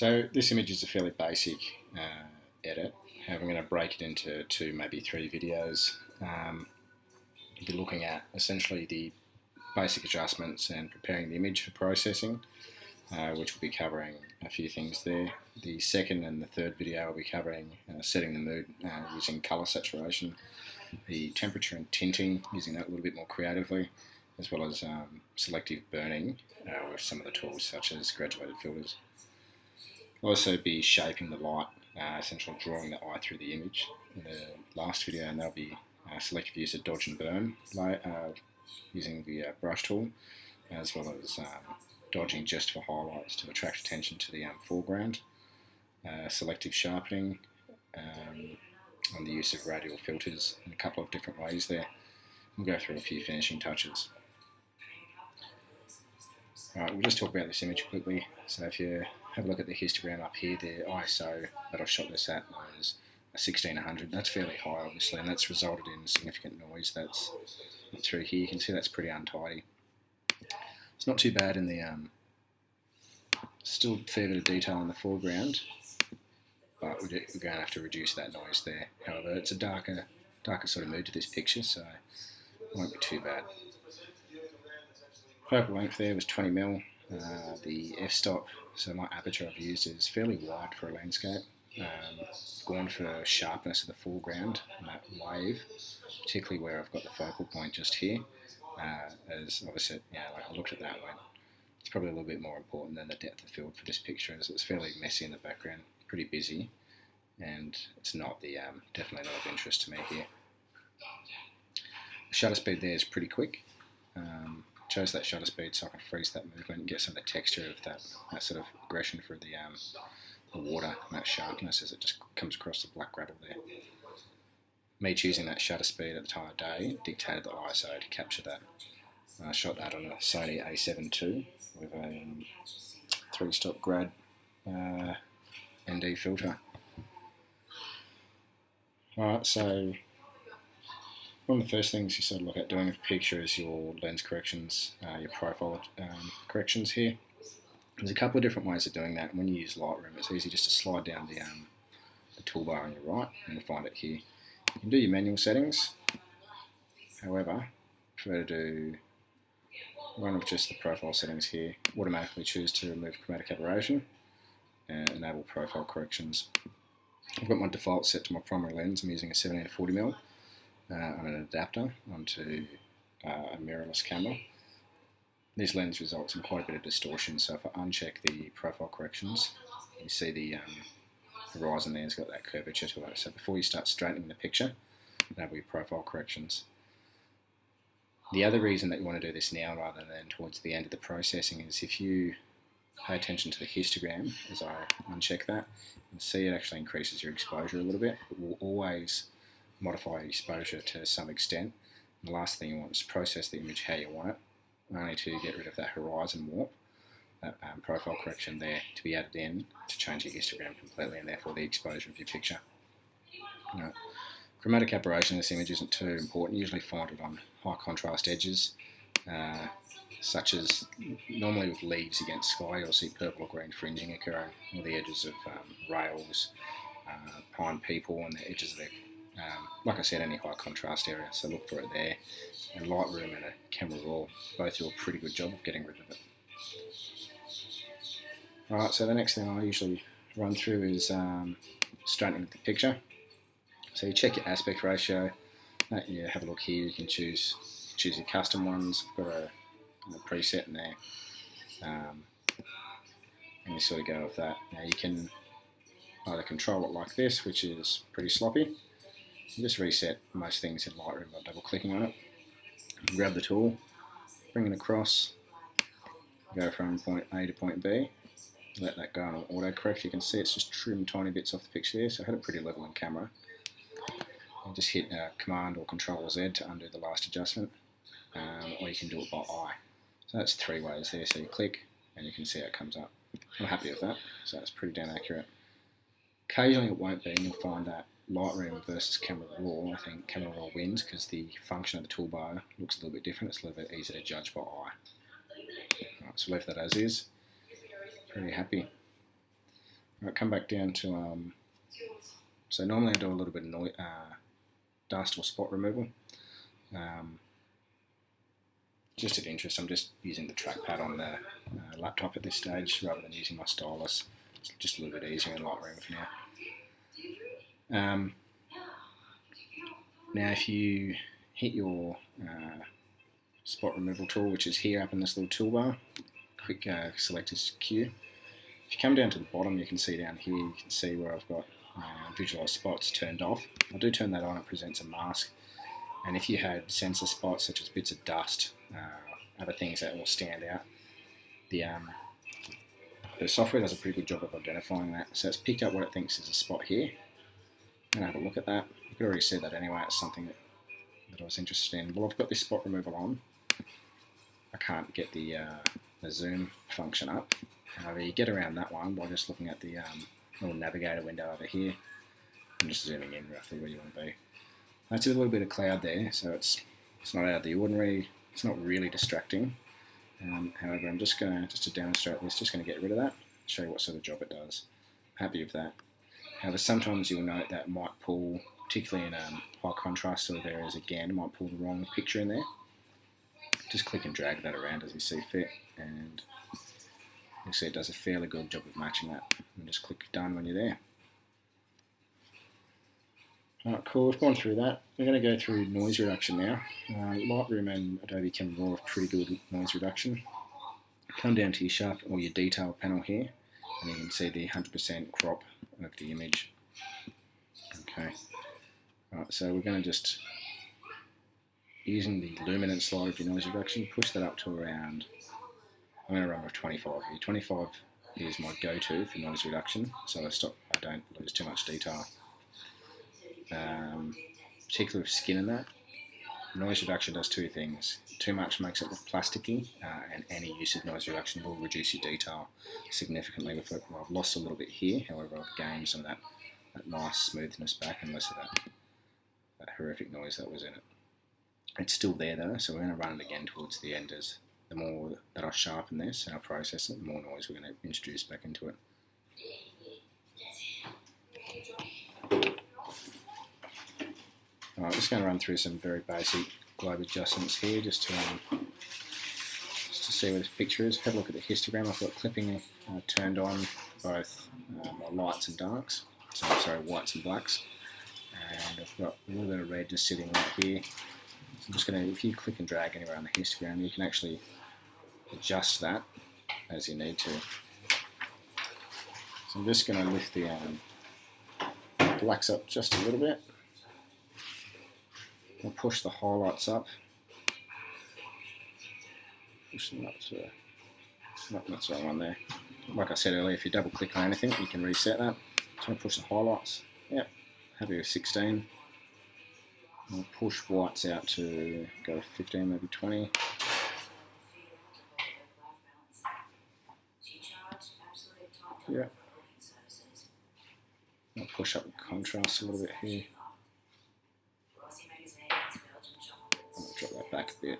So this image is a fairly basic edit. I'm going to break it into 2, maybe 3 videos. We'll be looking at essentially the basic adjustments and preparing the image for processing, which will be covering a few things there. The second and the third video will be covering setting the mood using colour saturation, the temperature and tinting, using that a little bit more creatively, as well as selective burning with some of the tools such as graduated filters. I'll also be shaping the light, essentially drawing the eye through the image in the last video, and there'll be selective use of dodge and burn using the brush tool, as well as dodging just for highlights to attract attention to the foreground, selective sharpening, and the use of radial filters in a couple of different ways there. We'll go through a few finishing touches. Alright, we'll just talk about this image quickly. So if you have a look at the histogram up here, the ISO that I shot this at was a 1600. That's fairly high, obviously, and that's resulted in significant noise that's through here. You can see that's pretty untidy. It's not too bad in the still a fair bit of detail in the foreground, but we're going to have to reduce that noise there. However, it's a darker sort of mood to this picture, so it won't be too bad. Focal length there was 20mm. The f-stop, so my aperture I've used is fairly wide for a landscape. I've gone for sharpness of the foreground and that wave, particularly where I've got the focal point just here. As obviously, like I looked at that one, it's probably a little bit more important than the depth of field for this picture, as it's fairly messy in the background, pretty busy, and it's not the definitely not of interest to me here. The shutter speed there is pretty quick. Chose that shutter speed so I can freeze that movement and get some of the texture of that sort of aggression for the water and that sharpness as it just comes across the black gravel there. Me choosing that shutter speed at the time of day dictated the ISO to capture that. I shot that on a Sony A7 II with a 3-stop grad ND filter. Alright, so one of the first things you sort of look at doing with a picture is your lens corrections, your profile corrections here. There's a couple of different ways of doing that, and when you use Lightroom it's easy just to slide down the toolbar on your right, and you'll find it here. You can do your manual settings, however, I prefer to do one of just the profile settings here, automatically choose to remove chromatic aberration and enable profile corrections. I've got my default set to my primary lens. I'm using a 17-40mm. On an adapter onto a mirrorless camera. This lens results in quite a bit of distortion, so if I uncheck the profile corrections, you see the horizon there has got that curvature to it. So before you start straightening the picture, enable your profile corrections. The other reason that you want to do this now rather than towards the end of the processing is if you pay attention to the histogram as I uncheck that, you'll see it actually increases your exposure a little bit. It will always modify exposure to some extent. And the last thing you want is to process the image how you want it, only to get rid of that horizon warp, that profile correction there to be added in to change your histogram completely and therefore the exposure of your picture. Chromatic aberration in this image isn't too important. You usually find it on high contrast edges, such as normally with leaves against sky, you'll see purple or green fringing occurring on the edges of rails, pine people, and the edges of the like I said, any high contrast area, so look for it there. And Lightroom and a Camera Raw both do a pretty good job of getting rid of it. Alright, so the next thing I usually run through is straightening the picture. So you check your aspect ratio. You have a look here, you can choose your custom ones. I've got a preset in there. And you sort of go with that. Now you can either control it like this, which is pretty sloppy. You just reset most things in Lightroom by double clicking on it. Grab the tool, bring it across, go from point A to point B, let that go on autocorrect. You can see it's just trimmed tiny bits off the picture there, so I had it pretty level in camera. And just hit Command or Control Z to undo the last adjustment, or you can do it by eye. So that's 3 ways there, so you click and you can see how it comes up. I'm happy with that, so it's pretty damn accurate. Occasionally it won't be, and you'll find that Lightroom versus Camera Raw, I think Camera Raw wins because the function of the toolbar looks a little bit different. It's a little bit easier to judge by eye. Right, so leave that as is. Pretty happy. Right, come back down to, so normally I do a little bit of dust or spot removal. Just of interest, I'm just using the trackpad on the laptop at this stage rather than using my stylus. It's just a little bit easier in Lightroom for now. Now if you hit your spot removal tool, which is here up in this little toolbar, quick select this Q. If you come down to the bottom, you can see down here, you can see where I've got visualize spots turned off. I do turn that on, it presents a mask. And if you had sensor spots such as bits of dust, other things that will stand out, the software does a pretty good job of identifying that. So it's picked up what it thinks is a spot here. I'm going to have a look at that. You could already see that anyway, it's something that I was interested in. Well, I've got this spot removal on. I can't get the zoom function up. However, you get around that one by just looking at the little navigator window over here. I'm just zooming in roughly where you want to be. That's a little bit of cloud there, so it's not out of the ordinary. It's not really distracting. However, I'm just to demonstrate this, just going to get rid of that, show you what sort of job it does. Happy with that. However, sometimes you'll note that it might pull, particularly in high contrast sort of areas again, it might pull the wrong picture in there. Just click and drag that around as you see fit, and you'll see it does a fairly good job of matching that. And just click done when you're there. Alright, cool, we've gone through that. We're going to go through noise reduction now. Lightroom and Adobe can roll off pretty good noise reduction. Come down to your sharp or your detail panel here, and you can see the 100% crop of the image. Okay, alright, so we're going to just, using the luminance slider of your noise reduction, push that up to around, I'm going to run with 25 here. 25 is my go-to for noise reduction, so I don't lose too much detail. Particularly with skin in that, noise reduction does two things. Too much makes it look plasticky, and any use of noise reduction will reduce your detail significantly. I've lost a little bit here, however I've gained some of that nice smoothness back and less of that horrific noise that was in it. It's still there though, so we're going to run it again towards the end as the more that I sharpen this and I process it, the more noise we're going to introduce back into it. I'm just going to run through some very basic globe adjustments here just to see where this picture is. Have a look at the histogram. I've got clipping turned on both my lights and darks, sorry, whites and blacks, and I've got a little bit of red just sitting right here. So I'm just going to, if you click and drag anywhere on the histogram, you can actually adjust that as you need to. So I'm just going to lift the blacks up just a little bit. I'll push the highlights up. Push them up to, that's the wrong one there. Like I said earlier, if you double click on anything, you can reset that. So I'm going to push the highlights. Yep, happy with 16. I'll push whites out to go 15, maybe 20. Yeah. I'll push up the contrast a little bit here. I'll drop that back a bit.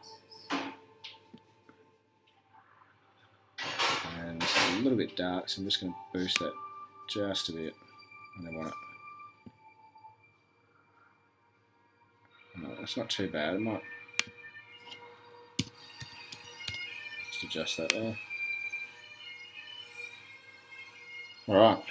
And it's a little bit dark, so I'm just going to boost that just a bit. I don't want it. No, that's not too bad. I might just adjust that there. Alright.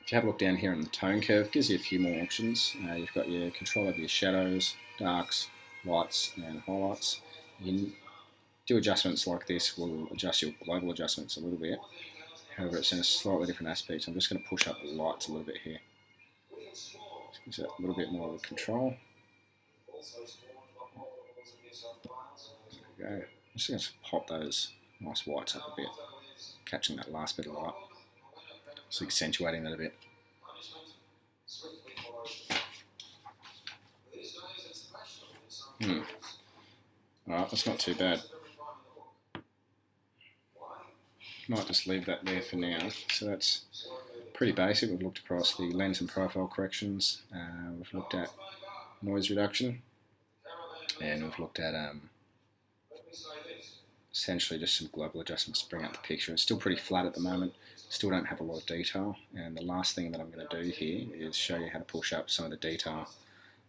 If you have a look down here on the tone curve, it gives you a few more options. You've got your control over your shadows, darks, lights and highlights. You can do adjustments like this, will adjust your global adjustments a little bit. However, it's in a slightly different aspect. I'm just going to push up the lights a little bit here. Gives it a little bit more of control. There we go. I'm just going to pop those nice whites up a bit, catching that last bit of light. Just accentuating that a bit. Alright, that's not too bad. Might just leave that there for now. So that's pretty basic. We've looked across the lens and profile corrections. We've looked at noise reduction, and we've looked at essentially just some global adjustments to bring up the picture. It's still pretty flat at the moment, still don't have a lot of detail, and the last thing that I'm going to do here is show you how to push up some of the detail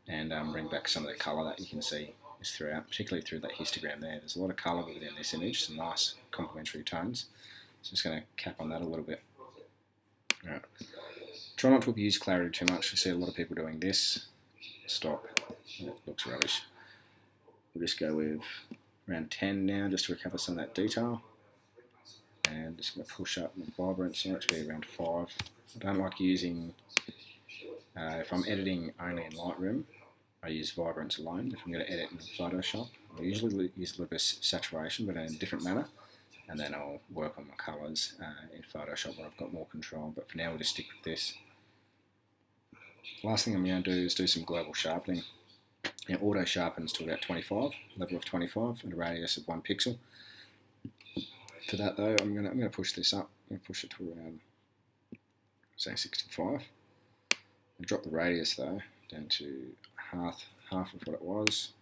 and bring back some of the colour that you can see is throughout, particularly through that histogram there. There's a lot of colour within this image, some nice complementary tones. So just going to cap on that a little bit. Alright. Try not to abuse clarity too much. You see a lot of people doing this. Stop. It looks rubbish. We'll just go with around 10 now, just to recover some of that detail. And just going to push up the vibrance. I want it to be around 5. I don't like using, if I'm editing only in Lightroom, I use vibrance alone. If I'm going to edit in Photoshop, I usually use a little bit of saturation, but in a different manner. And then I'll work on my colours in Photoshop where I've got more control. But for now, we'll just stick with this. Last thing I'm going to do is do some global sharpening. Now, auto sharpens to about 25, level of 25, and a radius of 1 pixel. For that though, I'm going to push this up. I'm going to push it to around, say, 65. I'll drop the radius though down to half of what it was.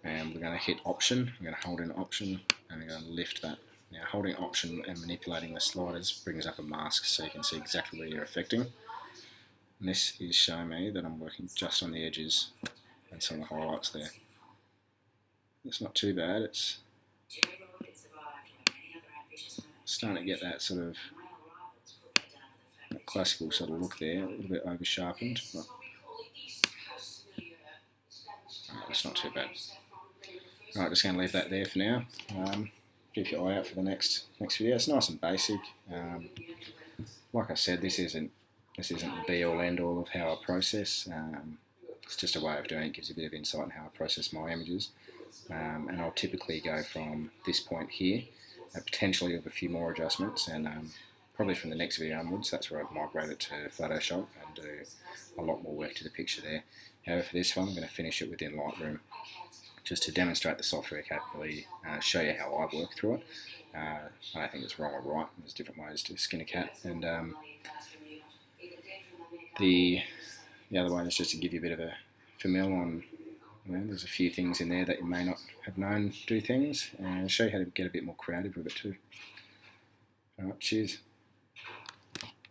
And we're going to hit Option. I'm going to hold in Option, and we're going to lift that. Now, holding Option and manipulating the sliders brings up a mask so you can see exactly where you're affecting. And this is showing me that I'm working just on the edges and some of the highlights there. It's not too bad. It's starting to get that sort of classical sort of look there, a little bit over sharpened, but it's not too bad. Alright, just going to leave that there for now. Keep your eye out for the next video. It's nice and basic. Like I said, this isn't the be all end all of how I process. It's just a way of doing it. It gives you a bit of insight on how I process my images. And I'll typically go from this point here, potentially with a few more adjustments, and probably from the next video onwards, that's where I'd migrate it to Photoshop and do a lot more work to the picture there. However, for this one, I'm going to finish it within Lightroom, just to demonstrate the software capability, show you how I work through it. I don't think it's wrong or right. There's different ways to skin a cat, and the other one is just to give you a bit of a familiar on, there's a few things in there that you may not have known do things, and show you how to get a bit more creative with it too. Alright, cheers.